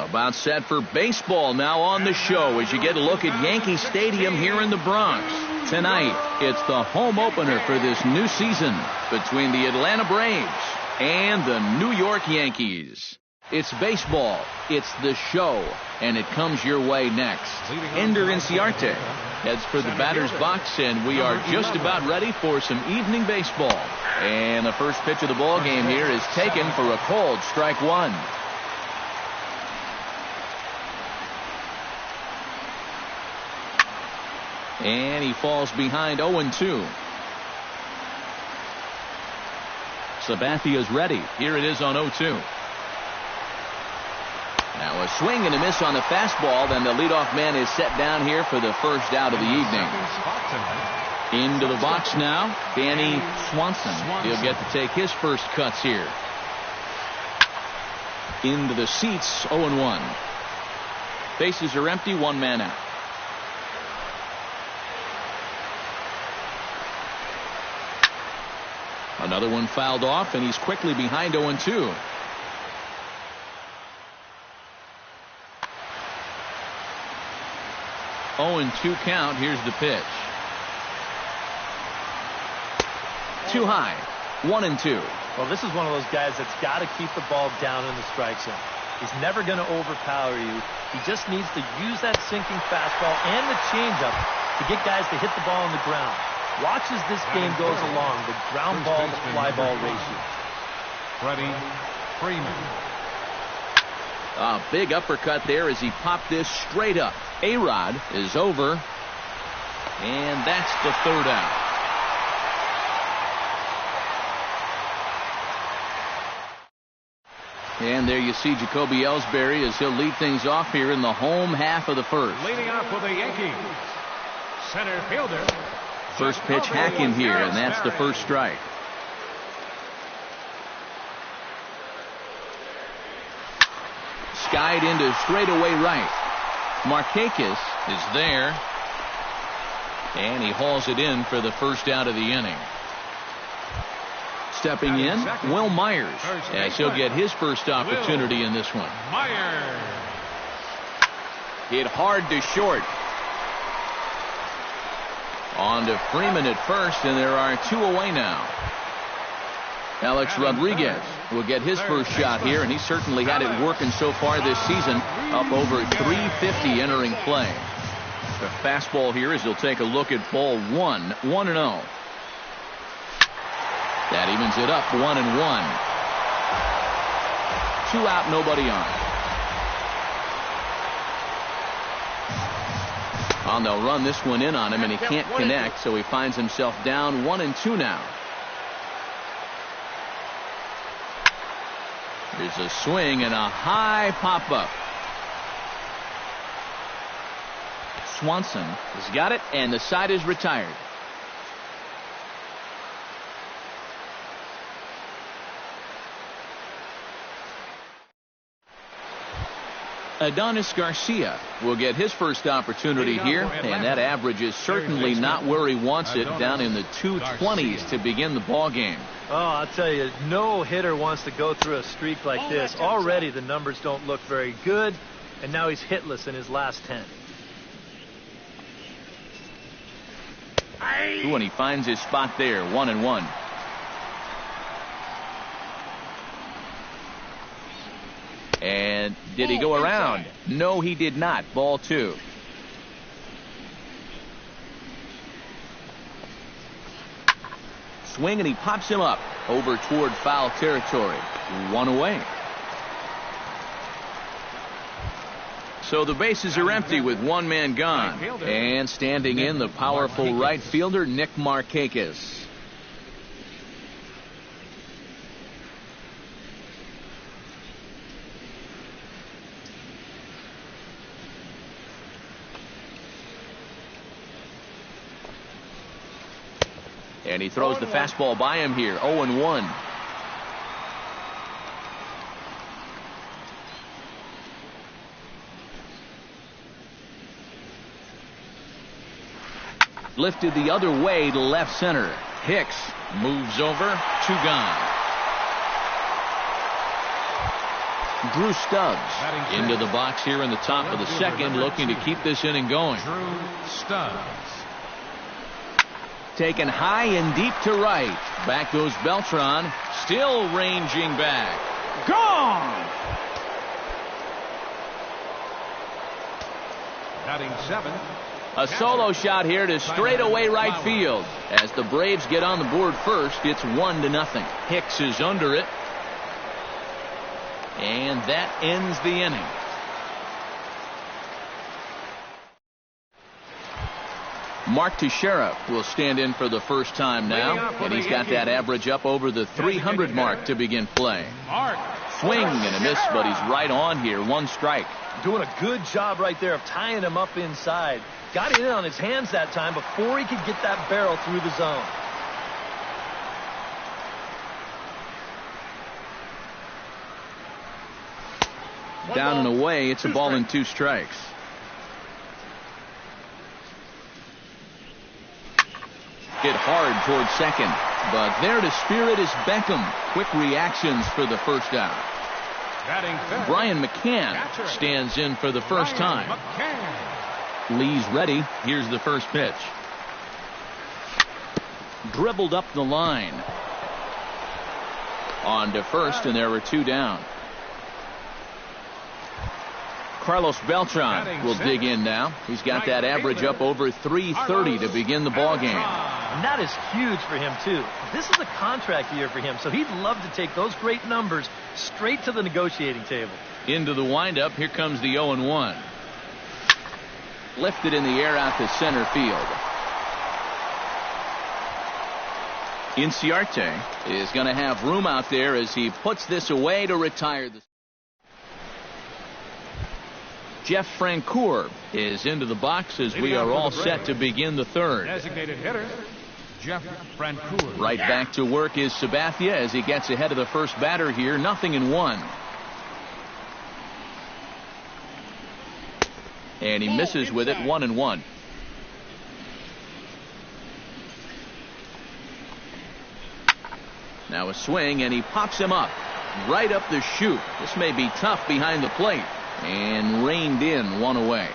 About set for baseball now on the show as you get a look at Yankee Stadium here in the Bronx. Tonight, it's the home opener for this new season between the Atlanta Braves and the New York Yankees. It's baseball, it's the show, and it comes your way next. Ender Inciarte heads for the batter's box, and we are just about ready for some evening baseball. And the first pitch of the ball game here is taken for a called strike one. And he falls behind 0-2. Sabathia's ready. Here it is on 0-2. Now a swing and a miss on the fastball. Then the leadoff man is set down here for the first out of the evening. Into the box now, Danny Swanson. He'll get to take his first cuts here. Into the seats, 0-1. Bases are empty, one man out. Another one fouled off, and he's quickly behind 0-2. Oh, and 2 count. Here's the pitch. Too high. 1-2. Well, this is one of those guys that's got to keep the ball down in the strike zone. He's never going to overpower you. He just needs to use that sinking fastball and the changeup to get guys to hit the ball on the ground. Watch as this game goes along, the ground ball to fly ball ratio. Freddie Freeman. A big uppercut there as he popped this straight up. A-Rod is over, and that's the third out. And there you see Jacoby Ellsbury as he'll lead things off here in the home half of the first. Leading off for the Yankees, center fielder. First pitch hack in here, and that's the first strike. Skied into straightaway right. Markakis is there, and he hauls it in for the first out of the inning. Stepping in, Will Myers, as he'll get his first opportunity in this one. Myers hit hard to short. On to Freeman at first, and there are 2 away now. Alex Rodriguez will get his first shot here, and he certainly had it working so far this season. Up over 350 entering play. The fastball here as he'll take a look at ball 1. 1-0. That evens it up 1-1. 2 out, nobody on. And they'll run this one in on him, and he can't connect, so he finds himself down 1-2 now. There's a swing and a high pop-up. Swanson has got it, and the side is retired. Adonis Garcia will get his first opportunity here, and that average is certainly not where he wants it, down in the 220s to begin the ball game. Oh, I'll tell you, no hitter wants to go through a streak like this. Already the numbers don't look very good, and now he's hitless in his last 10. Ooh, and he finds his spot there, 1-1. And did he go around? No, he did not. Ball 2. Swing, and he pops him up over toward foul territory. 1 away. So the bases are empty with 1 man gone. And standing in, the powerful right fielder, Nick Markakis. And he throws the fastball by him here. 0-1. Lifted the other way to left center. Hicks moves over. 2 gone. Drew Stubbs into the box here in the top of the second, looking to keep this inning going. Drew Stubbs. Taken high and deep to right. Back goes Beltran, still ranging back. Gone! Batting 7. A solo shot here to straightaway right field. As the Braves get on the board first, it's 1-0. Hicks is under it. And that ends the inning. Mark Teixeira will stand in for the first time now, and he's got that average up over the 300 mark to begin play. Swing and a miss, but he's right on here. 1 strike. Doing a good job right there of tying him up inside. Got it in on his hands that time before he could get that barrel through the zone. Down and away, it's a ball and 2 strikes. Hit hard towards second, but there to spear it is Beckham. Quick reactions for the first out. Brian McCann stands in for the first time. Lee's ready. Here's the first pitch. Dribbled up the line. On to first, and there were 2 down. Carlos Beltran will dig in now. He's got that average up over 330 to begin the ball game. And that is huge for him, too. This is a contract year for him, so he'd love to take those great numbers straight to the negotiating table. Into the windup. Here comes the 0-1. Lifted in the air out to center field. Inciarte is going to have room out there as he puts this away to retire the. Jeff Francoeur is into the box as we are all set to begin the third. Designated hitter, Jeff Francoeur. Right back to work is Sabathia as he gets ahead of the first batter here. 0-1. And he misses with it. 1-1. Now a swing, and he pops him up right up the chute. This may be tough behind the plate. And reined in, 1 away.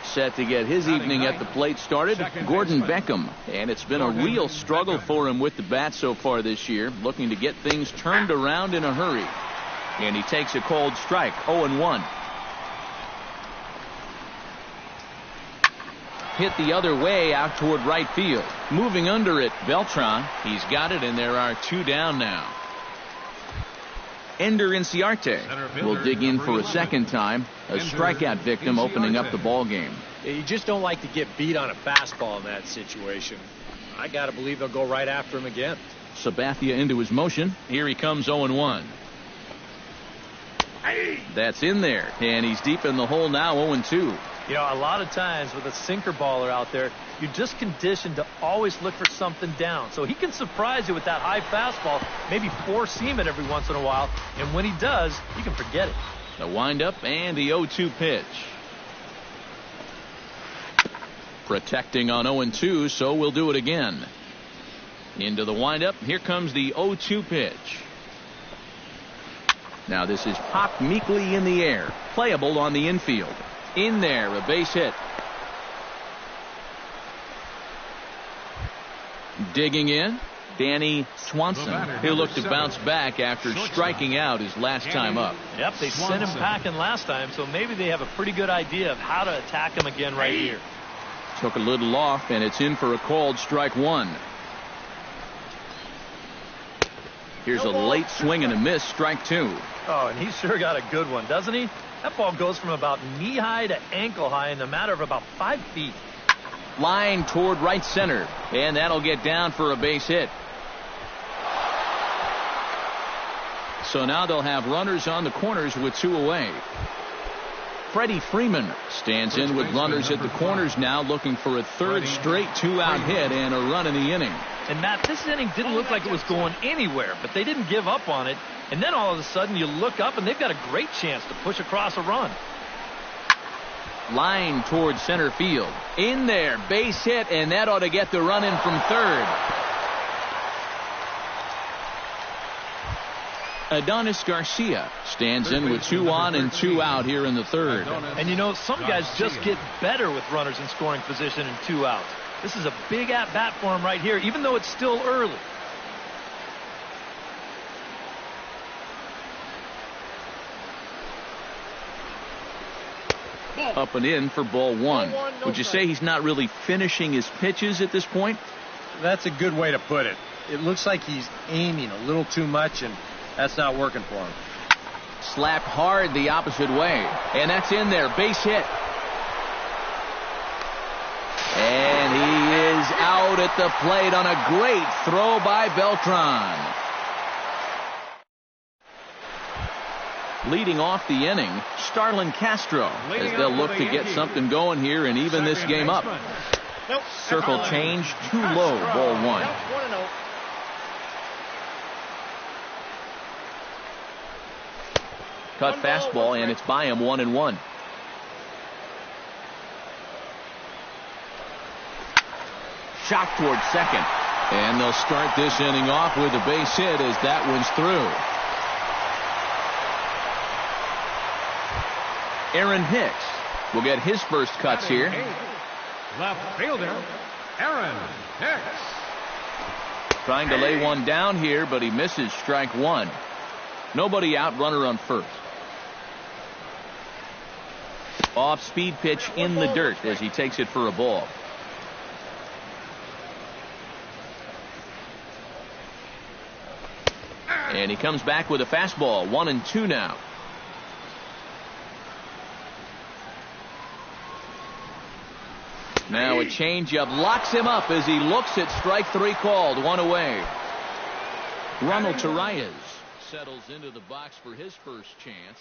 Set to get his evening at the plate started, Gordon Beckham. And it's been a real struggle for him with the bat so far this year, looking to get things turned around in a hurry. And he takes a cold strike. 0-1. Hit the other way out toward right field. Moving under it, Beltran. He's got it, and there are 2 down now. Ender Inciarte will dig in for a second time. A strikeout victim opening up the ball game. You just don't like to get beat on a fastball in that situation. I got to believe they'll go right after him again. Sabathia into his motion. Here he comes. 0-1. That's in there, and he's deep in the hole now. 0-2. You know, a lot of times with a sinker baller out there, you're just conditioned to always look for something down. So he can surprise you with that high fastball, maybe 4-seam it every once in a while. And when he does, you can forget it. The windup and the 0-2 pitch. Protecting on 0-2, so we'll do it again. Into the windup. Here comes the 0-2 pitch. Now this is popped meekly in the air. Playable on the infield. In there, a base hit. Digging in, Danny Swanson. He'll look to bounce back after striking out his last time up. Yep, they sent him packing last time, so maybe they have a pretty good idea of how to attack him again right here. Took a little off, and it's in for a called strike 1. Here's a late swing and a miss, strike 2. Oh, and he sure got a good one, doesn't he? That ball goes from about knee-high to ankle-high in a matter of about 5 feet. Line toward right center, and that'll get down for a base hit. So now they'll have runners on the corners with 2 away. Freddie Freeman stands in with runners at the corners now, looking for a third straight 2-out hit and a run in the inning. And Matt, this inning didn't look like it was going anywhere, but they didn't give up on it. And then all of a sudden you look up and they've got a great chance to push across a run. Line towards center field. In there, base hit, and that ought to get the run in from third. Adonis Garcia stands in with 2 on and 2 out here in the third. And you know, some guys just get better with runners in scoring position and 2 outs. This is a big at-bat for him right here, even though it's still early. Up and in for ball 1. Would you say he's not really finishing his pitches at this point? That's a good way to put it. It looks like he's aiming a little too much, and that's not working for him. Slapped hard the opposite way. And that's in there. Base hit. And he is out at the plate on a great throw by Beltran. Leading off the inning, Starlin Castro, as they'll look to get something going here and even this game up. Circle change, too low, ball 1. Cut fastball, and it's by him 1-1. Shot towards second. And they'll start this inning off with a base hit as that one's through. Aaron Hicks will get his first cuts here. Left fielder, Aaron Hicks. Trying to lay one down here, but he misses strike 1. Nobody out, runner on first. Off-speed pitch in the dirt as he takes it for a ball. And he comes back with a fastball, 1-2 now. Now a changeup locks him up as he looks at strike 3 called, 1 away. Ronald Torreyes settles into the box for his first chance.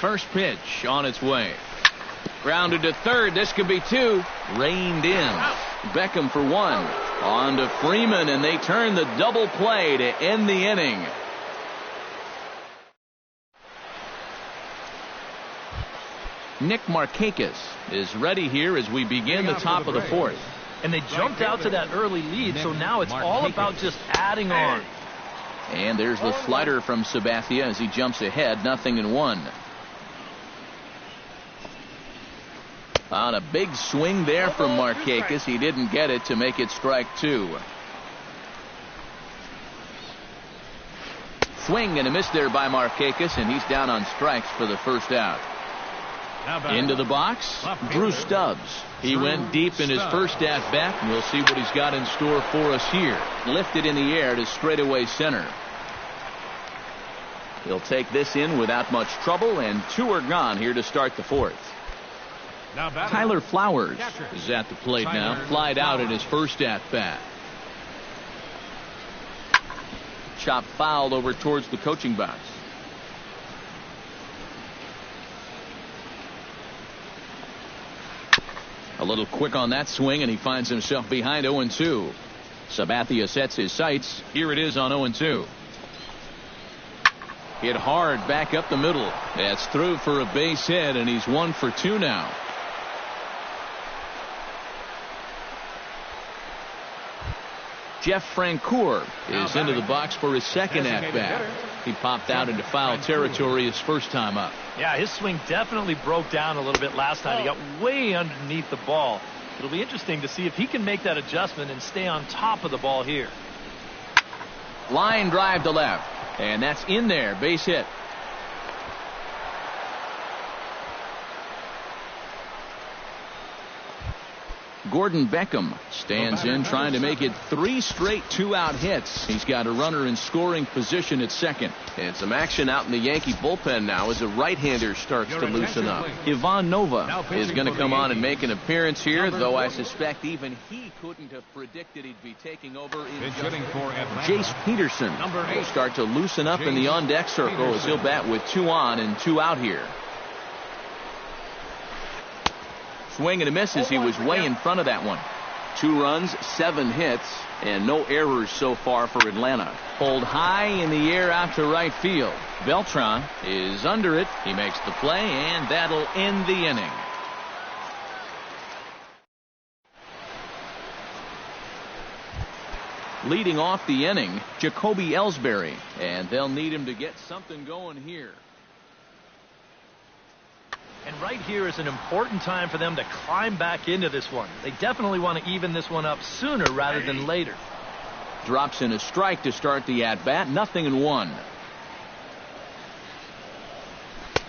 First pitch on its way. Grounded to third. This could be 2. Reined in. Beckham for 1. On to Freeman, and they turn the double play to end the inning. Nick Markakis is ready here as we begin the top of the 4th. And they jumped out to that early lead, so now it's all about just adding on. And there's the slider from Sabathia as he jumps ahead, 0-1. On a big swing there from Markakis. He didn't get it to make it strike 2. Swing and a miss there by Markakis, and he's down on strikes for the first out. Into the box, Drew Stubbs. He went deep in his first at-bat, and we'll see what he's got in store for us here. Lifted in the air to straightaway center. He'll take this in without much trouble, and 2 are gone here to start the 4th. Tyler Flowers is at the plate now. Flied out in his first at-bat. Chop fouled over towards the coaching box. A little quick on that swing, and he finds himself behind 0-2. Sabathia sets his sights. Here it is on 0-2. Hit hard back up the middle. That's through for a base hit, and he's 1 for 2 now. Jeff Francoeur is into the box for his second at-bat. He popped out into foul territory his first time up. Yeah, his swing definitely broke down a little bit last time. He got way underneath the ball. It'll be interesting to see if he can make that adjustment and stay on top of the ball here. Line drive to left, and that's in there. Base hit. Gordon Beckham stands in, trying to make it 3 straight 2-out hits. He's got a runner in scoring position at second. And some action out in the Yankee bullpen now as a right-hander starts to loosen up. Ivan Nova is going to come on and make an appearance here, though I suspect even he couldn't have predicted he'd be taking over in Jace Peterson will start to loosen up in the on-deck circle as he'll bat with 2 on and 2 out here. Swing and a miss as he was way in front of that one. 2 runs, 7 hits, and no errors so far for Atlanta. Pulled high in the air out to right field. Beltran is under it. He makes the play, and that'll end the inning. Leading off the inning, Jacoby Ellsbury, and they'll need him to get something going here. And right here is an important time for them to climb back into this one. They definitely want to even this one up sooner rather than later. Drops in a strike to start the at-bat. 0-1.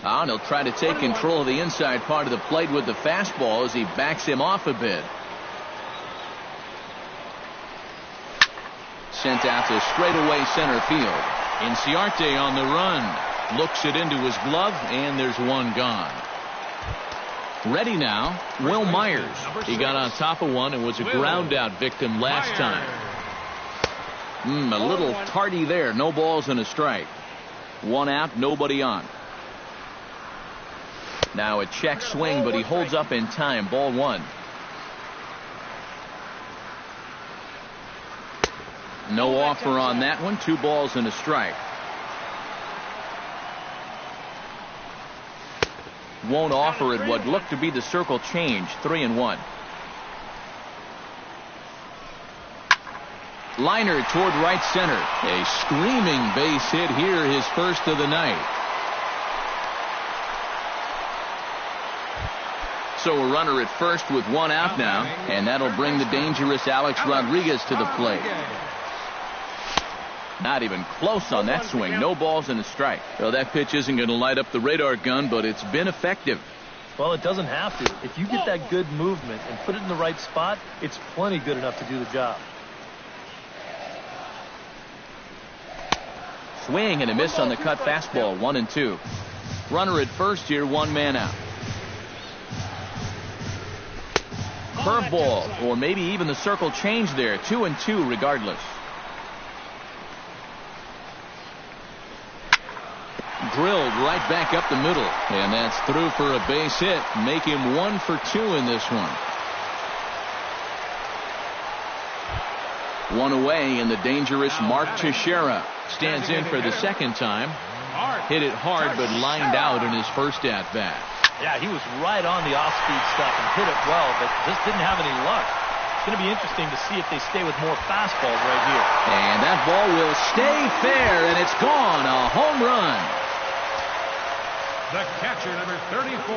And he'll try to take control of the inside part of the plate with the fastball as he backs him off a bit. Sent out to straightaway center field. Inciarte on the run. Looks it into his glove, and there's 1 gone. Ready now, Will Myers. He got on top of one and was a ground out victim last time. A little tardy there. No balls and a strike. 1 out, nobody on. Now a check swing, but he holds up in time. Ball 1. No offer on that one. 2 balls and a strike. Won't offer at what looked to be the circle change. 3-1. Liner toward right center. A screaming base hit here, his first of the night. So a runner at first with 1 out now, and that'll bring the dangerous Alex Rodriguez to the plate. Not even close on that swing. No balls and a strike. Well, that pitch isn't going to light up the radar gun, but it's been effective. Well, it doesn't have to. If you get that good movement and put it in the right spot, it's plenty good enough to do the job. Swing and a miss on the cut fastball. 1-2. Runner at first here, 1 man out. Curveball, or maybe even the circle change there. 2-2 regardless. Drilled right back up the middle, and that's through for a base hit. Make him 1 for 2 in this one. 1 away, and the dangerous Mark Teixeira stands in for the second time. Hit it hard, but lined out in his first at bat. Yeah, he was right on the off-speed stuff and hit it well, but just didn't have any luck. It's going to be interesting to see if they stay with more fastballs right here. And that ball will stay fair, and it's gone. A home run. The catcher, number 34,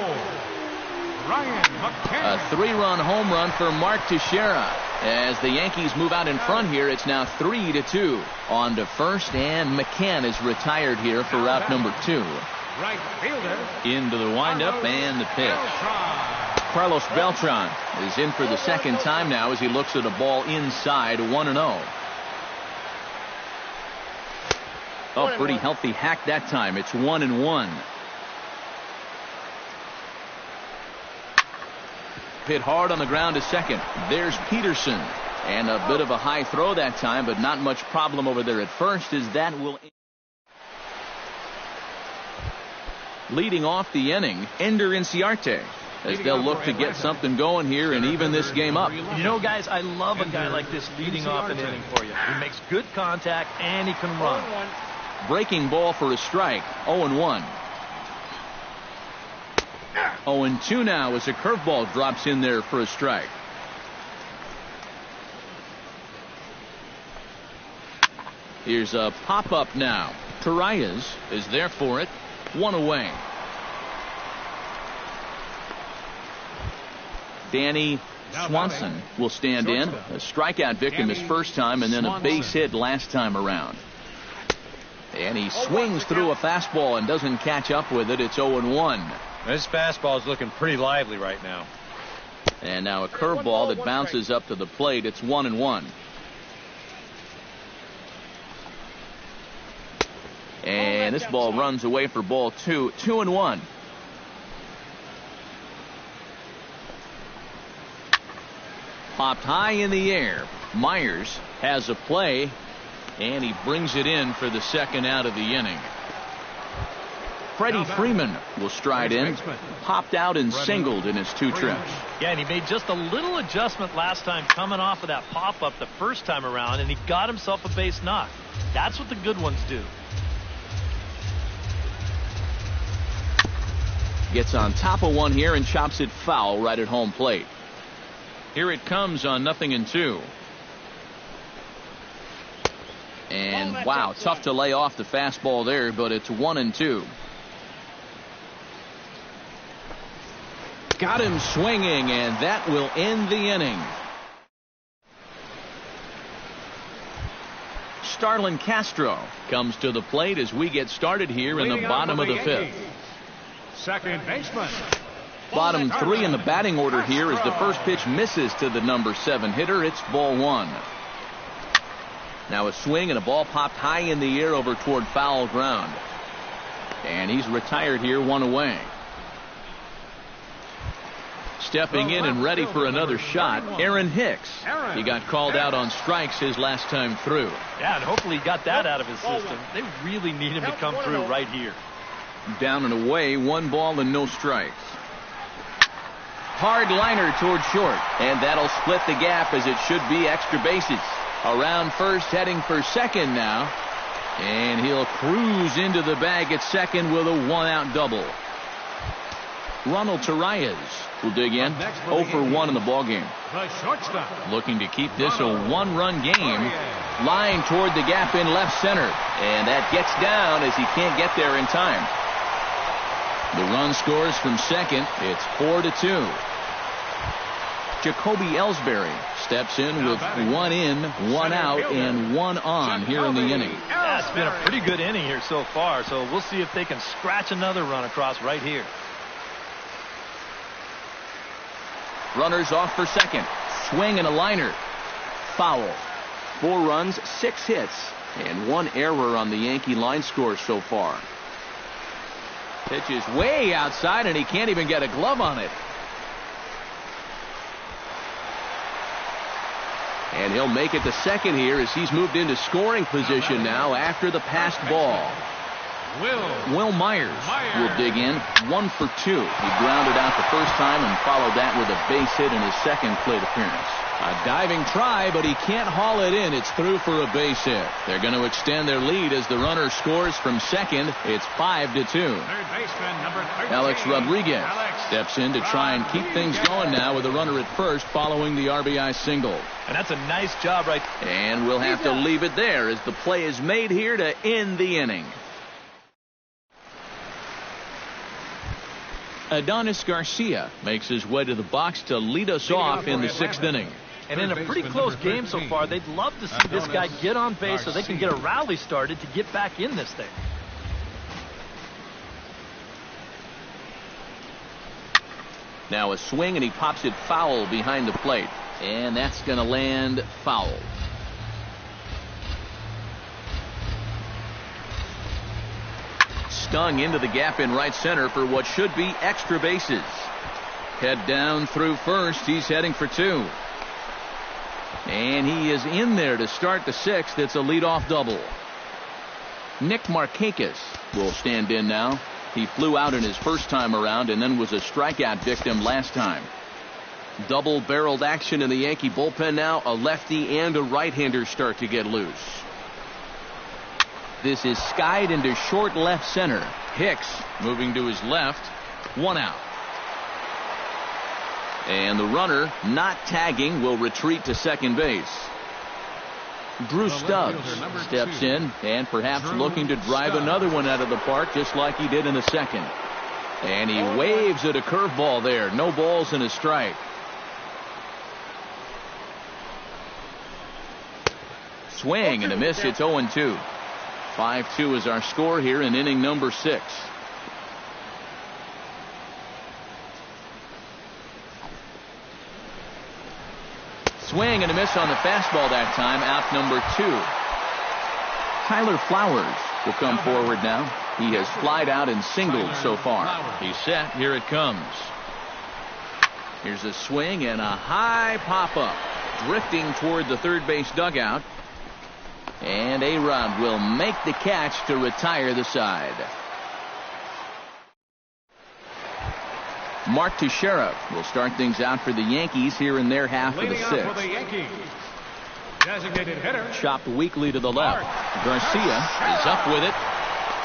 Ryan McCann. A 3-run home run for Mark Teixeira. As the Yankees move out in front here, it's now 3-2. On to first, and McCann is retired here for route number 2. Right fielder. Into the windup and the pitch. Carlos Beltran is in for the second time now as he looks at a ball inside. 1-0. Oh, pretty healthy hack that time. It's 1-1. Hit hard on the ground to second. There's Peterson. And a bit of a high throw that time, but not much problem over there at first, as that will... Leading off the inning, Ender Inciarte, as they'll look to get something going here and even this game up. You know, guys, I love a guy like this leading off an inning for you. He makes good contact and he can run. Breaking ball for a strike. 0-1. 0-2 now as a curveball drops in there for a strike. Here's a pop-up now. Torreyes is there for it. 1 away. Danny Swanson will stand in. A strikeout victim his first time and then a base hit last time around. And he swings through a fastball and doesn't catch up with it. It's 0-1. This fastball is looking pretty lively right now. And now a curveball that bounces up to the plate. It's 1-1. And this ball runs away for ball 2. 2-1. Popped high in the air. Myers has a play, and he brings it in for the second out of the inning. Freddie Freeman will stride in. Popped out and singled in his 2 trips. Yeah, and he made just a little adjustment last time coming off of that pop-up the first time around, and he got himself a base knock. That's what the good ones do. Gets on top of one here and chops it foul right at home plate. Here it comes on 0-2. And wow, tough to lay off the fastball there, but it's 1-2. Got him swinging, and that will end the inning. Starlin Castro comes to the plate as we get started here in the bottom of the 5th. Second baseman. Bottom 3 in the batting order here as the first pitch misses to the number 7 hitter. It's ball 1. Now a swing and a ball popped high in the air over toward foul ground. And he's retired here, 1 away. Stepping in and ready for another shot, Aaron Hicks. He got called out on strikes his last time through. Yeah, and hopefully he got that out of his system. They really need him to come through right here. Down and away, 1 ball and no strikes. Hard liner toward short, and that'll split the gap as it should be extra bases. Around first, heading for second now, and he'll cruise into the bag at second with a 1-out double. Ronald Torreyes will dig in. 0 for 1 in the ballgame. Looking to keep this a 1-run game. Line toward the gap in left center, and that gets down as he can't get there in time. The run scores from second. It's 4-2. Jacoby Ellsbury steps in with 1 in, 1 out, and 1 on here in the inning. Yeah, it's been a pretty good inning here so far, so we'll see if they can scratch another run across right here. Runners off for second. Swing and a liner. Foul. 4 runs, 6 hits, and 1 error on the Yankee line score so far. Pitch is way outside, and he can't even get a glove on it. And he'll make it to second here as he's moved into scoring position now after the passed ball. Will Myers will dig in. 1 for 2. He grounded out the first time and followed that with a base hit in his second plate appearance. A diving try, but he can't haul it in. It's through for a base hit. They're going to extend their lead as the runner scores from second. It's 5-2. Alex Rodriguez steps in to try and keep things going now with a runner at first following the RBI single. And that's a nice job right. And we'll have to leave it there as the play is made here to end the inning. Adonis Garcia makes his way to the box to lead us off in the 6th inning. And in a pretty close game so far, they'd love to see this guy get on base so they can get a rally started to get back in this thing. Now a swing, and he pops it foul behind the plate. And that's going to land foul. stung into the gap in right center for what should be extra bases. Head down through first. He's heading for 2. And he is in there to start the 6th. It's a leadoff double. Nick Markakis will stand in now. He flew out in his first time around and then was a strikeout victim last time. Double-barreled action in the Yankee bullpen now. A lefty and a right-hander start to get loose. This is skied into short left center. Hicks moving to his left. 1 out. And the runner, not tagging, will retreat to second base. Drew Stubbs steps in and perhaps looking to drive another one out of the park just like he did in the second. And he waves at a curveball there. No balls and a strike. Swing and a miss. It's 0-2. 5-2 is our score here in inning number 6. Swing and a miss on the fastball that time. Out number 2. Tyler Flowers will come forward now. He has flied out and singled so far. He's set. Here it comes. Here's a swing and a high pop-up. Drifting toward the third base dugout. And A-Rod will make the catch to retire the side. Mark Teixeira will start things out for the Yankees here in their half of the 6th. Designated hitter. Chopped weakly to the left. Garcia is up with it.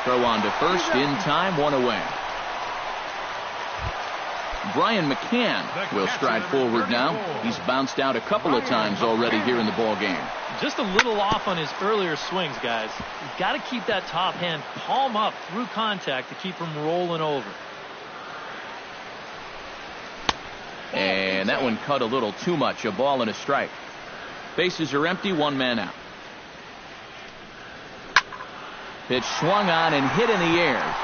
Throw on to first in time. 1 away. Brian McCann will stride forward now. He's bounced out a couple of times already here in the ball game. Just a little off on his earlier swings, guys. You've got to keep that top hand palm up through contact to keep him rolling over. And that one cut a little too much. A ball and a strike. Bases are empty. 1 man out. Pitch swung on and hit in the air.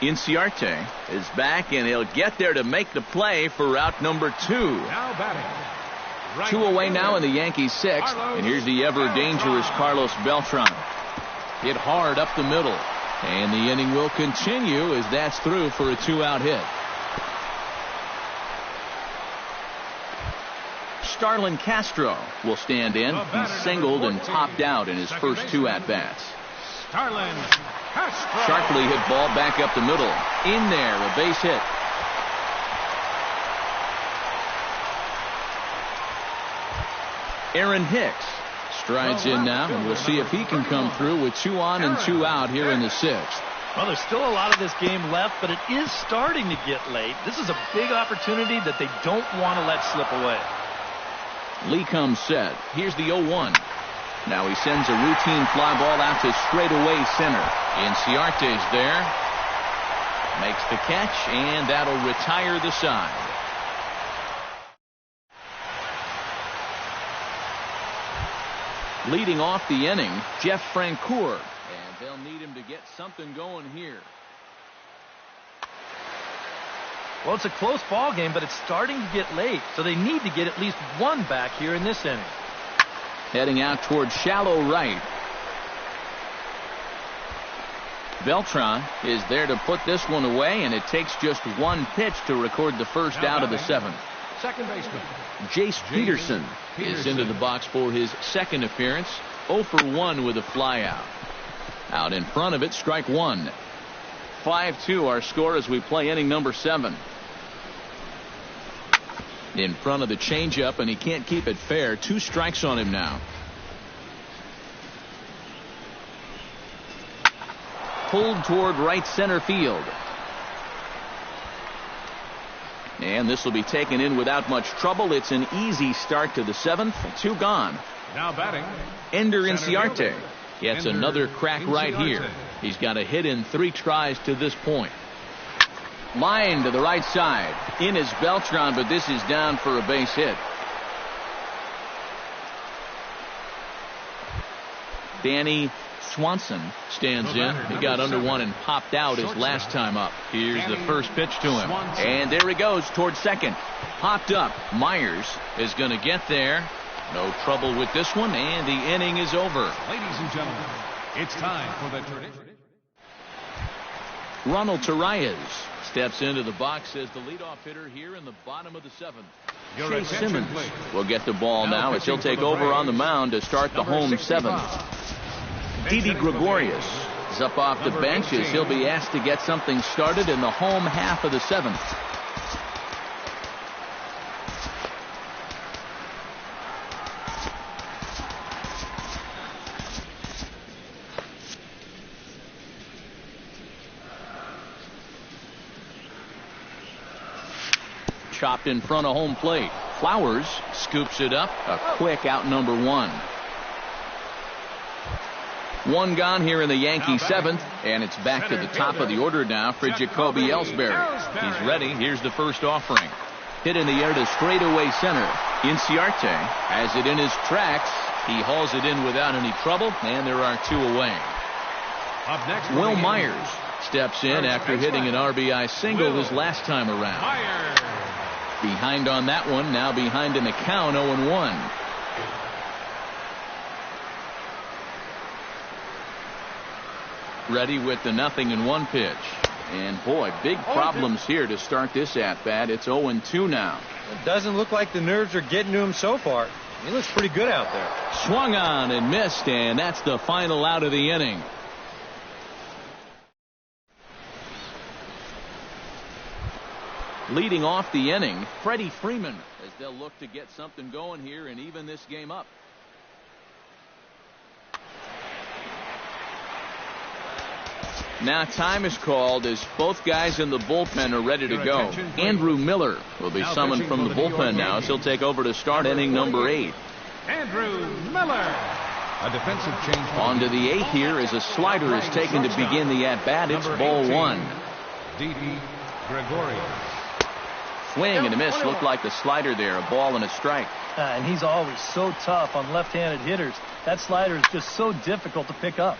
Inciarte is back, and he'll get there to make the play for out number 2. Now batting. 2 away now in the Yankees 6th. And here's the ever-dangerous Carlos Beltran. Hit hard up the middle. And the inning will continue as that's through for a 2-out hit. Starlin Castro will stand in. He's singled and topped out in his first 2 at-bats. Starlin Castro. Sharply hit ball back up the middle. In there, a base hit. Aaron Hicks strides in now, and we'll see if he can come through with 2 on and 2 out here in the 6th. Well, there's still a lot of this game left, but it is starting to get late. This is a big opportunity that they don't want to let slip away. Lee comes set. Here's the 0-1. Now he sends a routine fly ball out to straightaway center. Inciarte's there. Makes the catch, and that'll retire the side. Leading off the inning, Jeff Francoeur. And they'll need him to get something going here. Well, it's a close ball game, but it's starting to get late, so they need to get at least 1 back here in this inning. Heading out towards shallow right. Beltran is there to put this one away, and it takes just 1 pitch to record the first out of the 7th. Second baseman Jace Peterson is into the box for his 2nd appearance. 0 for 1 with a fly out. Out in front of it, strike 1. 5-2 our score as we play inning number 7. In front of the changeup, and he can't keep it fair. 2 strikes on him now. Pulled toward right center field. And this will be taken in without much trouble. It's an easy start to the 7th. 2 gone. now batting. Ender Inciarte gets another crack right here. He's got a hit in 3 tries to this point. Line to the right side. In is Beltran, but this is down for a base hit. Danny Swanson stands in. He got under 1 and popped out his last time up. Here's the first pitch to him. And there he goes towards second. Popped up. Myers is going to get there. No trouble with this one, and the inning is over. Ladies and gentlemen, It's time for the tradition. Ronald Torreyes steps into the box as the leadoff hitter here in the bottom of the seventh. Chase Simmons will get the ball now as he'll take over on the mound to start the home seventh. Didi Gregorius is up off the bench as he'll be asked to get something started in the home half of the seventh. Chopped in front of home plate. Flowers scoops it up. A quick out number one. One gone here in the Yankee seventh, and it's back to the top of the order now for Jacoby Ellsbury. He's ready. Here's the first offering. Hit in the air to straightaway center. Inciarte has it in his tracks. He hauls it in without any trouble, and there are two away. Up next, Will Myers steps in after hitting an RBI single his last time around. Behind on that one, now behind in the count, 0-1. Ready with the 0-1 pitch. And boy, big problems here to start this at-bat. It's 0-2 now. It doesn't look like the nerves are getting to him so far. He looks pretty good out there. Swung on and missed, and that's the final out of the inning. Leading off the inning, Freddie Freeman, as they'll look to get something going here and even this game up. Now time is called as both guys in the bullpen are ready to go. Andrew Miller will be summoned from the bullpen now as he'll take over to start inning number 8. Andrew Miller. A defensive change. On to the 8th here as a slider is taken to begin the at-bat. It's ball 1. Didi Gregorius. Swing and a miss. Looked like the slider there. A ball and a strike. And he's always so tough on left-handed hitters. That slider is just so difficult to pick up.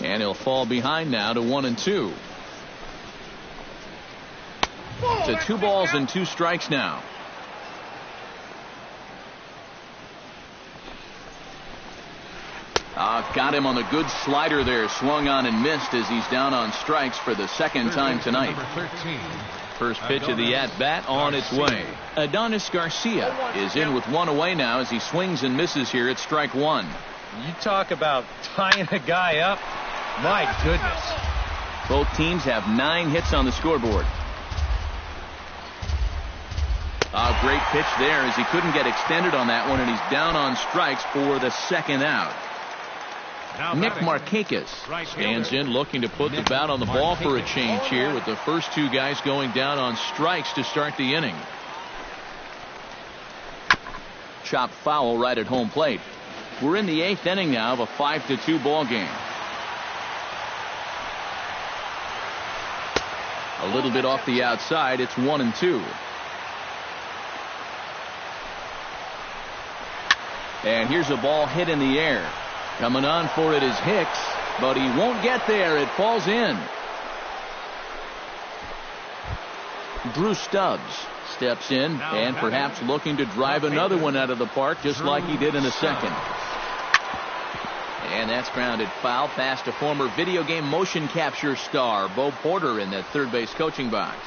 And he'll fall behind now to 1-2. To 2 balls and 2 strikes now. Got him on the good slider there. Swung on and missed as he's down on strikes for the second time tonight. First pitch of the at-bat on its way. Adonis Garcia is in with 1 away now as he swings and misses here at strike 1. You talk about tying a guy up. My goodness. Both teams have 9 hits on the scoreboard. A great pitch there as he couldn't get extended on that one, and he's down on strikes for the second out. Nick Markakis stands in looking to put the bat on the ball for a change here with the first 2 guys going down on strikes to start the inning. Chopped foul right at home plate. We're in the 8th inning now of a 5-2 ball game. A little bit off the outside. It's 1-2. And here's a ball hit in the air. Coming on for it is Hicks, but he won't get there. It falls in. Drew Stubbs steps in and perhaps looking to drive another one out of the park just like he did in the second. And that's grounded foul past a former video game motion capture star, Bo Porter, in that third base coaching box.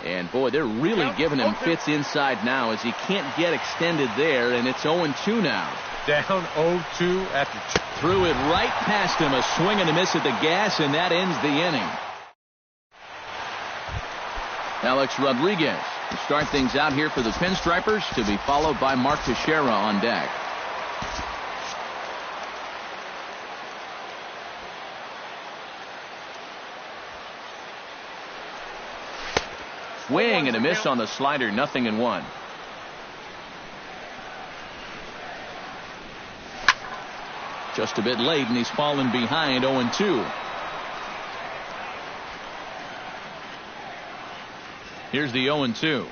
And boy, they're really giving him fits inside now as he can't get extended there, and it's 0-2 now. Down 0-2 after 2. Threw it right past him, a swing and a miss at the gas, and that ends the inning. Alex Rodriguez to start things out here for the Pinstripers, to be followed by Mark Teixeira on deck. Swing and a miss on the slider, 0-1. Just a bit late, and he's fallen behind 0-2. Here's the 0-2.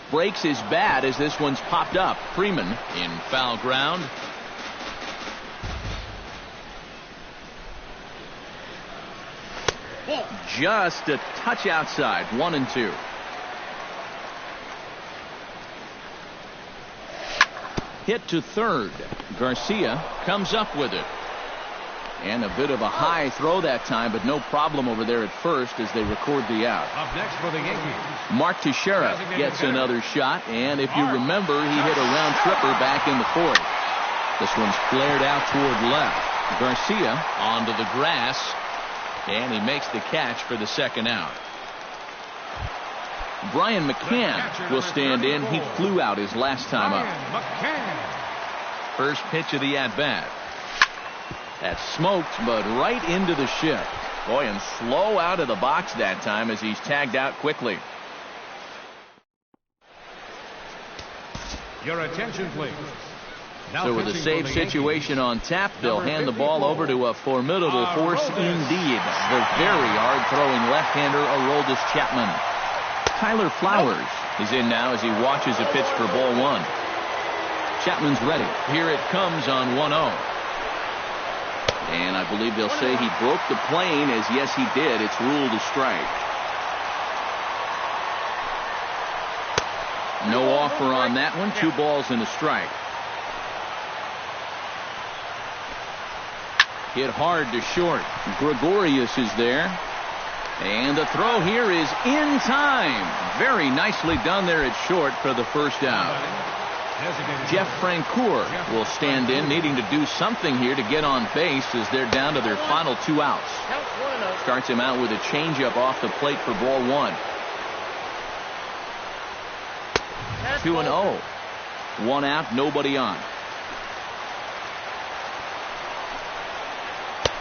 Breaks his bat as this one's popped up. Freeman in foul ground. Just a touch outside. 1-2. Hit to third. Garcia comes up with it. And a bit of a high throw that time, but no problem over there at first as they record the out. Up next for the Yankees, Mark Teixeira gets another shot, and if you remember, he hit a round tripper back in the fourth. This one's flared out toward left. Garcia onto the grass, and he makes the catch for the second out. Brian McCann will stand in. He flew out his last time up. First pitch of the at-bat. That's smoked, but right into the shift. Boy, and slow out of the box that time as he's tagged out quickly. Your attention, please. Now so with a save situation on tap, they'll hand the ball over to a formidable force indeed. The very hard-throwing left-hander, Aroldis Chapman. Tyler Flowers is in now as he watches a pitch for ball one. Chapman's ready. Here it comes on 1-0. And I believe they'll say he broke the plane, as yes he did. It's ruled a strike. No offer on that one. 2 balls and a strike. Hit hard to short. Gregorius is there. And the throw here is in time. Very nicely done there at short for the first out. Jeff Francoeur will stand in, needing to do something here to get on base as they're down to their final 2 outs. Starts him out with a changeup off the plate for ball 1. 2-0. 1 out, nobody on.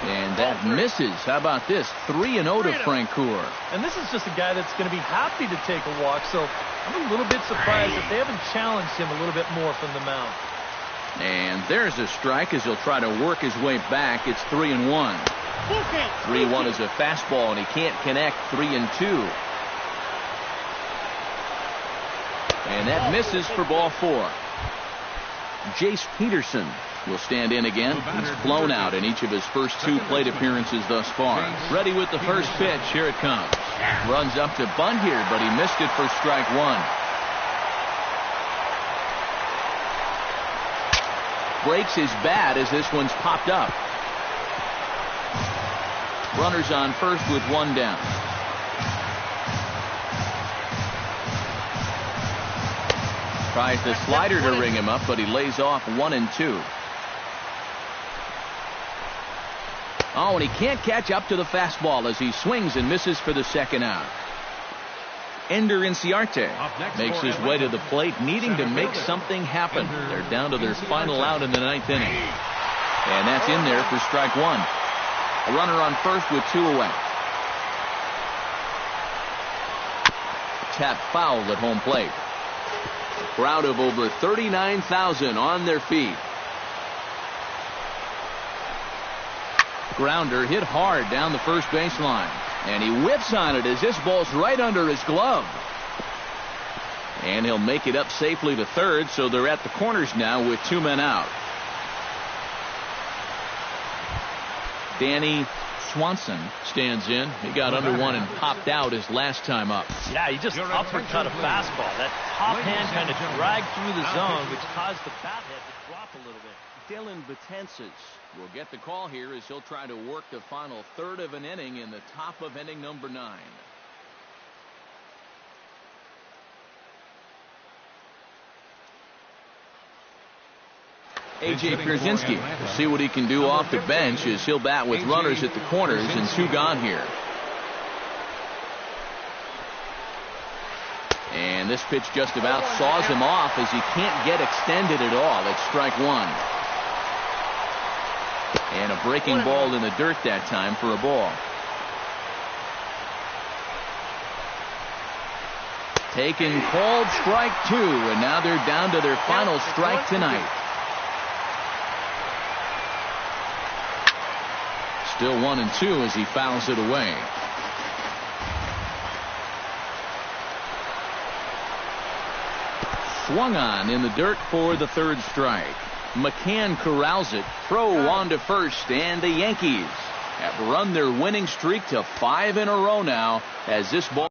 And that misses. How about this? 3-0 to Francoeur. And this is just a guy that's going to be happy to take a walk, so I'm a little bit surprised that they haven't challenged him a little bit more from the mound. And there's a strike as he'll try to work his way back. It's 3-1. 3-1 is a fastball, and he can't connect. 3-2. And that misses for ball 4. Jace Peterson will stand in again. He's flown out in each of his first 2 plate appearances thus far. Ready with the first pitch. Here it comes. Runs up to bunt here, but he missed it for strike 1. Breaks his bat as this one's popped up. Runners on first with 1 down. Tries the slider to ring him up, but he lays off 1-2. Oh, and he can't catch up to the fastball as he swings and misses for the second out. Ender Inciarte makes his way to the plate, needing to make something happen. They're down to their final out in the 9th inning. And that's in there for strike 1. A runner on first with 2 away. Tap foul at home plate. A crowd of over 39,000 on their feet. Grounder hit hard down the first baseline. And he whips on it as this ball's right under his glove. And he'll make it up safely to third, so they're at the corners now with 2 men out. Danny Swanson stands in. He got under one and popped out his last time up. Yeah, he just uppercut a fastball. That top hand kind of dragged through the zone, which caused the bat head to drop a little bit. Dylan Betances will get the call here as he'll try to work the final third of an inning in the top of inning number 9. A.J. Pierzynski will see what he can do off the bench as he'll bat with runners at the corners and 2 gone here. And this pitch just about saws him off as he can't get extended at all. It's strike 1. And a breaking ball in the dirt that time for a ball. Taken, called strike 2, and now they're down to their final strike tonight. Still 1-2 as he fouls it away. Swung on in the dirt for the 3rd strike. McCann corrals it. Throw on to first, and the Yankees have run their winning streak to 5 in a row now as this ball